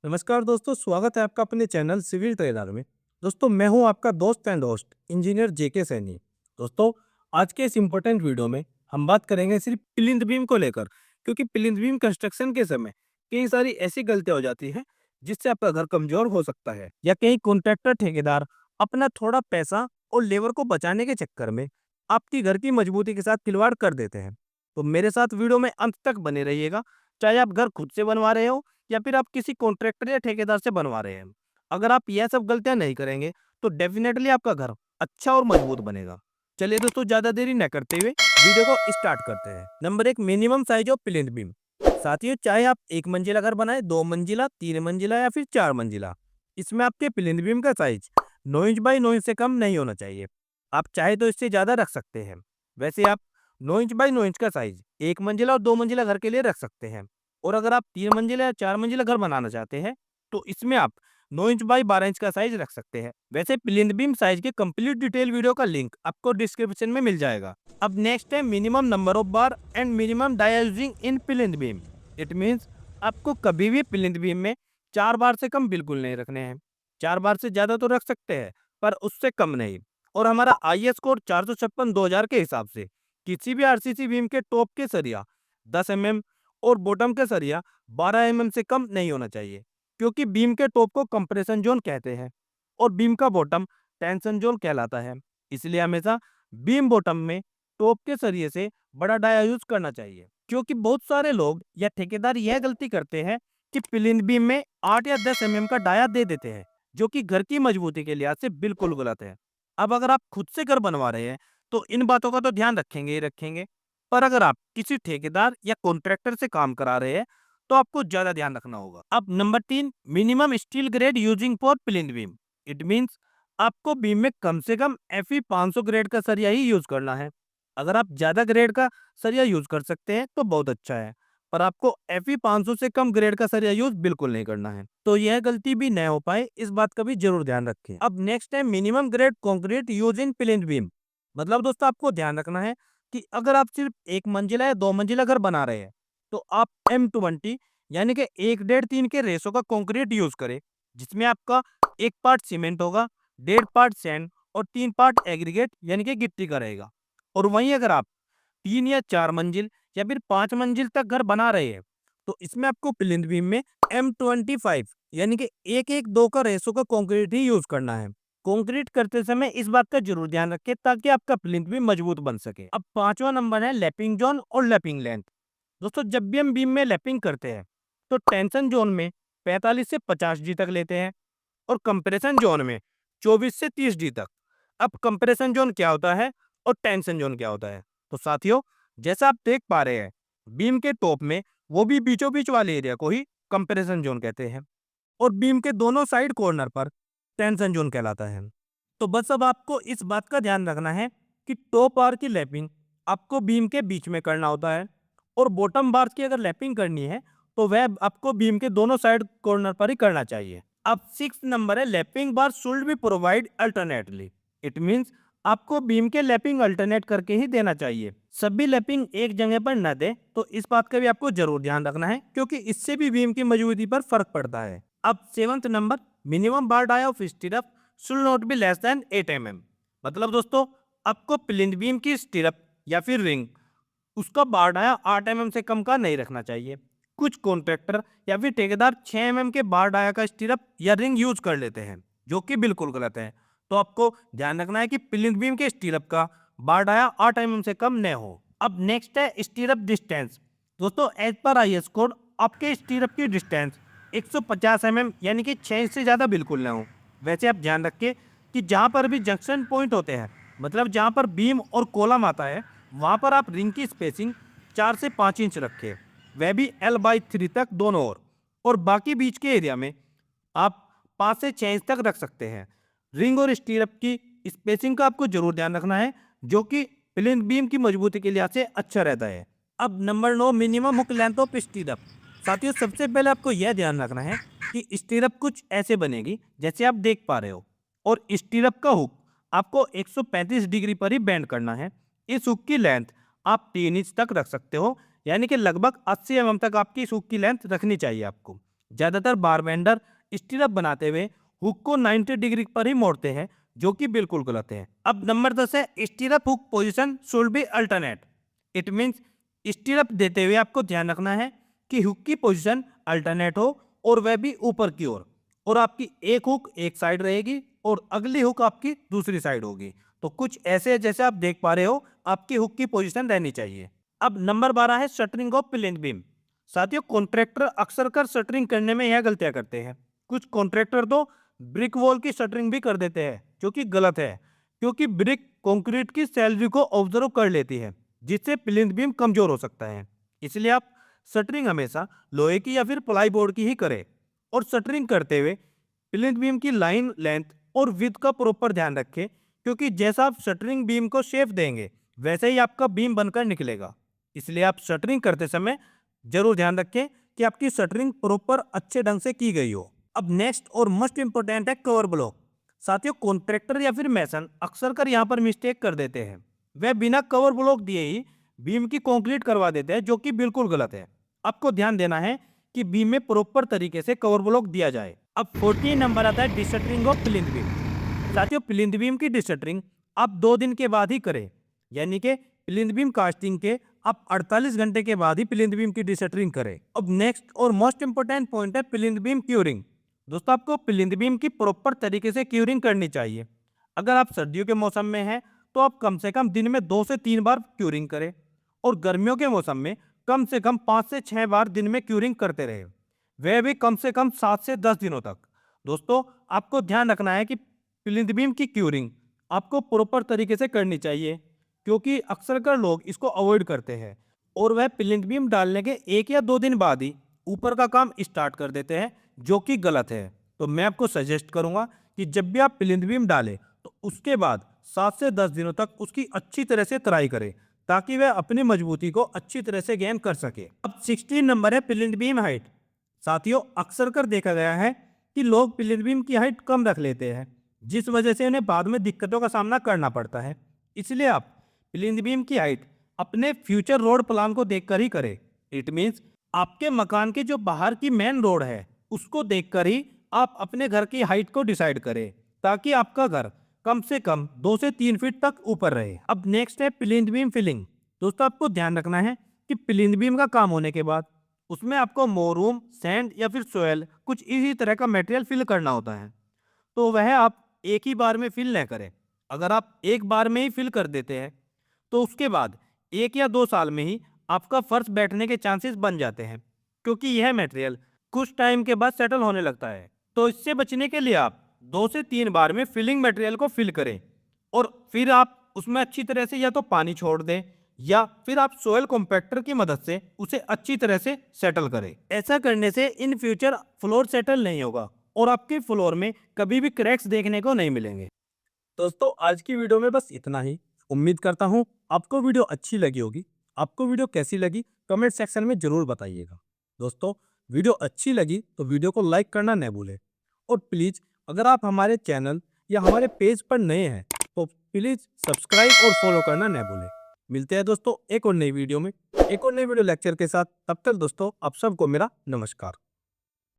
नमस्कार दोस्तों, स्वागत है आपका अपने चैनल सिविल ट्रेनर में। दोस्तों, मैं हूं आपका दोस्त एंड होस्ट इंजीनियर जेके सैनी। दोस्तों, आज के इस इम्पोर्टेंट वीडियो में हम बात करेंगे सिर्फ प्लिंथ बीम को लेकर, क्योंकि प्लिंथ बीम कंस्ट्रक्शन के समय कई सारी ऐसी गलतियां हो जाती हैं जिससे आपका घर कमजोर हो सकता है, या कहीं कॉन्ट्रैक्टर ठेकेदार अपना थोड़ा पैसा और लेबर को बचाने के चक्कर में आपकी घर की मजबूती के साथ खिलवाड़ कर देते हैं। तो मेरे साथ वीडियो में अंत तक बने रहिएगा, चाहे आप घर खुद से बनवा रहे हो या फिर आप किसी कॉन्ट्रैक्टर या ठेकेदार से बनवा रहे हैं। अगर आप यह सब गलतियां नहीं करेंगे तो डेफिनेटली आपका घर अच्छा और मजबूत बनेगा। चलिए दोस्तों, ज्यादा देरी न करते हुए वीडियो को स्टार्ट करते हैं। Number 1, minimum size of plinth beam. साथियों, चाहे आप एक मंजिला घर बनाए, 2 मंजिला, 3 मंजिला या फिर 4 मंजिला, इसमें आपके प्लिंथ बीम का साइज 9 इंच बाई 9 इंच से कम नहीं होना चाहिए। आप चाहे तो इससे ज्यादा रख सकते हैं। वैसे आप 9 इंच बाई 9 इंच का साइज एक मंजिला और 2 मंजिला घर के लिए रख सकते हैं। और अगर आप 3 मंजिला या 4 मंजिला घर बनाना चाहते हैं तो इसमें आप 9 इंच बाई 12 इंच का साइज रख सकते हैं। वैसे प्लिंथ बीम साइज के कंप्लीट डिटेल वीडियो का लिंक आपको डिस्क्रिप्शन में मिल जाएगा। अब नेक्स्ट है minimum number of bar and minimum dia using in plinth beam. It means आपको कभी भी प्लिंथ बीम में 4 बार से कम बिल्कुल नहीं रखने हैं। 4 बार से ज्यादा तो रख सकते हैं, पर उससे कम नहीं। और हमारा IS कोड 456/2000 के हिसाब से किसी भी आरसीसी बीम के टॉप के सरिया 10 mm और बॉटम के सरिया 12 mm से कम नहीं होना चाहिए, क्योंकि बीम के टॉप को कंप्रेशन जोन कहते हैं और बीम का बॉटम टेंशन जोन कहलाता है। इसलिए हमेशा बीम बॉटम में टॉप के सरिये से बड़ा डाया यूज करना चाहिए, क्योंकि बहुत सारे लोग या ठेकेदार यह गलती करते हैं कि प्लिंथ बीम में 8 या 10 mm का डाया दे देते हैं, जो कि घर की मजबूती के लिहाज से बिल्कुल गलत है। अब अगर आप खुद से घर बनवा रहे हैं तो इन बातों का तो ध्यान रखेंगे ही रखेंगे, पर अगर आप किसी ठेकेदार या कॉन्ट्रैक्टर से काम करा रहे हैं तो आपको ज्यादा ध्यान रखना होगा। अब number 3, minimum steel grade using for plinth beam. It means आपको बीम में कम से कम FE 500 ग्रेड का सरिया ही यूज करना है। अगर आप ज्यादा ग्रेड का सरिया यूज कर सकते हैं तो बहुत अच्छा है, पर आपको FE 500 से कम ग्रेड का सरिया यूज बिल्कुल नहीं करना है। तो यह गलती भी न हो पाए, इस बात का भी जरूर ध्यान रखें। अब नेक्स्ट है minimum grade concrete use in plinth beam. मतलब दोस्तों, आपको ध्यान रखना है कि अगर आप सिर्फ एक मंजिला या 2 मंजिला घर बना रहे हैं तो आप M20 यानी कि 1:3 के रेशो का कंक्रीट यूज करें, जिसमें आपका 1 पार्ट सीमेंट होगा, 1.5 पार्ट सैंड और 3 पार्ट एग्रीगेट यानी कि गिट्टी का रहेगा। और वहीं अगर आप 3 या 4 मंजिल या फिर 5 मंजिल तक घर बना रहे हैं तो इसमें आपको प्लिंथ बीम में M25 यानी कि 1:2 का रेशो का कंक्रीट ही यूज करना है। कंक्रीट करते समय इस बात का जरूर ध्यान रखें ताकि आपका प्लिंथ भी मजबूत बन सके। अब पांचवा नंबर है लैपिंग जोन और लैपिंग लेंथ। दोस्तों, जब भी हम बीम में लैपिंग करते हैं तो टेंशन जोन में 45 से 50 G तक लेते हैं और कंप्रेशन जोन में 24 से 30 G तक। अब कंप्रेशन जोन क्या होता है और टेंशन जोन क्या होता है? तो साथियों, जैसा आप देख पा रहे हैं, बीम के टॉप में वो भी बीचों बीच वाले एरिया को ही कंप्रेशन जोन कहते हैं और बीम के दोनों साइड कॉर्नर पर टेंशन जोन कहलाता है। तो बस अब आपको इस बात का ध्यान रखना है कि टॉप बार की लैपिंग आपको बीम के बीच में करना होता है और बॉटम बार की अगर लैपिंग करनी है तो वह आपको बीम के दोनों साइड कॉर्नर पर ही करना चाहिए। अब 6 नंबर है lapping bar should be provide alternately. It means आपको बीम के लैपिंग अल्टरनेट करके ही देना चाहिए। सभी लैपिंग एक जगह पर न दे, तो इस बात का भी आपको जरूर ध्यान रखना है, क्योंकि इससे भी बीम की मजबूती पर फर्क पड़ता है। अब 7th number, minimum bar dia of stirrup should not be less than 8 mm। मतलब दोस्तों, आपको प्लिंथ बीम की स्टीरअप या फिर रिंग उसका बार डाया 8 mm से कम का नहीं रखना चाहिए। कुछ कॉन्ट्रैक्टर या फिर ठेकेदार 6 mm के बार डाया का स्टीरअप या रिंग यूज कर लेते हैं, जो कि बिल्कुल गलत है। तो आपको ध्यान रखना है कि प्लिंथ बीम के स्टीरअप का बार डाया 8 mm से कम न हो। अब नेक्स्ट है स्टीरअप डिस्टेंस। दोस्तों, एज पर IS कोड आपके स्टीरअप की डिस्टेंस 150 mm यानी कि 6 इंच से ज्यादा बिल्कुल न हो। वैसे आप ध्यान रखिए कि जहां पर भी जंक्शन पॉइंट होते हैं, मतलब जहां पर बीम और कॉलम आता है, वहां पर आप रिंग की स्पेसिंग 4 से 5 इंच रखें, वह भी L/3 तक दोनों ओर। और बाकी बीच के एरिया में आप 5 से 6 इंच तक रख सकते हैं। रिंग और स्टीरअप की स्पेसिंग का आपको जरूर ध्यान रखना है, जो कि प्लिंथ बीम की मजबूती के लिहाज से अच्छा रहता है। अब number 9, minimum hook length of स्टीरअप। साथियों, सबसे पहले आपको यह ध्यान रखना है कि स्टीरअप कुछ ऐसे बनेगी जैसे आप देख पा रहे हो, और स्टीरअप का हुक आपको 135 डिग्री पर ही बेंड करना है। इस हुक की लेंथ आप 3 इंच तक रख सकते हो, यानी कि लगभग 80 mm तक आपकी इस हुक की लेंथ रखनी चाहिए आपको। ज्यादातर बार बेंडर स्टीरअप बनाते हुए हुक को 90 डिग्री पर ही मोड़ते हैं, जो कि बिल्कुल गलत है। अब नंबर 10 है स्टीरअप hook position should be alternate. It means स्टीरअप देते हुए आपको ध्यान रखना है कि हुक की पोजीशन अल्टरनेट हो और वह भी ऊपर की ओर, और आपकी एक हुक एक साइड रहेगी और अगली हुक आपकी दूसरी साइड होगी। तो कुछ ऐसे जैसे आप देख पा रहे हो आपकी हुक की पोजीशन रहनी चाहिए। अब नंबर 12 है शटरिंग ऑफ प्लिंथ बीम। साथियों, कॉन्ट्रैक्टर अक्सर कर शटरिंग करने में यह गलतियां करते हैं। कुछ कॉन्ट्रैक्टर तो ब्रिक वॉल की शटरिंग भी कर देते हैं, जो कि गलत है, क्योंकि ब्रिक कंक्रीट की सैलरी को ऑब्जर्व कर लेती है, जिससे प्लिंथ बीम कमजोर हो सकता है। इसलिए आप शटरिंग हमेशा लोहे की या फिर प्लाई बोर्ड की ही करें, और शटरिंग करते हुए प्लिंथ बीम की लाइन लेंथ और विड्थ का प्रॉपर ध्यान रखें, क्योंकि जैसा आप शटरिंग बीम को शेप देंगे वैसे ही आपका बीम बनकर निकलेगा। इसलिए आप शटरिंग करते समय जरूर ध्यान रखें कि आपकी शटरिंग प्रॉपर अच्छे ढंग से की गई हो। अब नेक्स्ट और मोस्ट इंपोर्टेंट है कवर ब्लॉक। साथियों, कॉन्ट्रैक्टर या फिर मैसन अक्सर कर यहाँ पर मिस्टेक कर देते हैं। वे बिना कवर ब्लॉक दिए ही बीम की कंक्रीट करवा देते हैं, जो कि बिल्कुल गलत है। आपको ध्यान देना है कि बीम में प्रॉपर तरीके से कवर ब्लॉक दिया जाए। अब 14 नंबर आता है डिशटरिंग ऑफ प्लिंथ बीम। साथियों, प्लिंथ बीम की डिशटरिंग आप 2 दिन के बाद ही करें, यानी कि प्लिंथ बीम कास्टिंग के आप 48 घंटे के बाद ही प्लिंथ बीम की डिशटरिंग करें। अब नेक्स्ट और मोस्ट इंपोर्टेंट पॉइंट है प्लिंथ बीम क्यूरिंग। दोस्तों, आपको प्लिंथ बीम की प्रॉपर तरीके से क्यूरिंग करनी चाहिए। अगर आप सर्दियों के मौसम में हैं तो आप कम से कम दिन में 2 से 3 बार क्यूरिंग करें, और गर्मियों के मौसम में कम से कम 5 से 6 बार दिन में क्यूरिंग करते रहे, वह भी कम से कम 7 से 10 दिनों तक। दोस्तों, आपको ध्यान रखना है कि प्लिंथ बीम की क्यूरिंग आपको प्रॉपर तरीके से करनी चाहिए, क्योंकि अक्सर कर लोग इसको अवॉइड करते हैं और वह प्लिंथ बीम डालने के 1 या 2 दिन बाद ही ऊपर का काम स्टार्ट कर देते हैं, जो कि गलत है। तो मैं आपको सजेस्ट करूंगा कि जब भी आप प्लिंथ बीम डालें तो उसके बाद 7 से 10 दिनों तक उसकी अच्छी तरह से तराई करें, ताकि वह अपनी मजबूती को अच्छी तरह से गेन कर सके। अब 16 नंबर है प्लिंथ बीम हाइट। साथियों, अक्सर कर देखा गया है कि लोग प्लिंथ बीम की हाइट कम रख लेते हैं, जिस वजह से उन्हें बाद में दिक्कतों का सामना करना पड़ता है। इसलिए आप प्लिंथ बीम की हाइट अपने फ्यूचर रोड प्लान को देखकर ही करें। इट मीन्स आपके मकान के जो बाहर की मेन रोड है उसको देखकर ही आप अपने घर की हाइट को डिसाइड करें, ताकि आपका घर कम से कम 2 से 3 फीट तक ऊपर रहे। अब नेक्स्ट है प्लिंथ बीम फिलिंग। दोस्तों, आपको ध्यान रखना है कि प्लिंथ बीम का काम होने के बाद उसमें आपको मोरूम, सैंड या फिर सोयल कुछ इसी तरह का मटेरियल फिल करना होता है। तो वह आप एक ही बार में फिल न करें। अगर आप एक बार में ही फिल कर देते हैं तो उसके बाद 1 या 2 साल में ही आपका फर्श बैठने के चांसेस बन जाते हैं, क्योंकि यह मटेरियल कुछ टाइम के बाद सेटल होने लगता है। तो इससे बचने के लिए आप 2 से 3 बार में फिलिंग मटेरियल को फिल करें, और फिर आप उसमें अच्छी तरह से या तो पानी छोड़ दें या फिर आप सोयल कॉम्पैक्टर की मदद से उसे अच्छी तरह से सेटल करें। ऐसा करने से इन फ्यूचर फ्लोर सेटल नहीं होगा और आपके फ्लोर में कभी भी क्रैक्स देखने को नहीं मिलेंगे। दोस्तों, आज की वीडियो में बस इतना ही। उम्मीद करता हूँ आपको वीडियो अच्छी लगी होगी। आपको वीडियो कैसी लगी कमेंट सेक्शन में जरूर बताइएगा। दोस्तों, वीडियो अच्छी लगी तो वीडियो को लाइक करना न भूलें, और प्लीज़ अगर आप हमारे चैनल या हमारे पेज पर नए हैं तो प्लीज़ सब्सक्राइब और फॉलो करना न भूलें। मिलते हैं दोस्तों एक और नई वीडियो में, एक और नई वीडियो लेक्चर के साथ। तब तक दोस्तों आप सबको मेरा नमस्कार।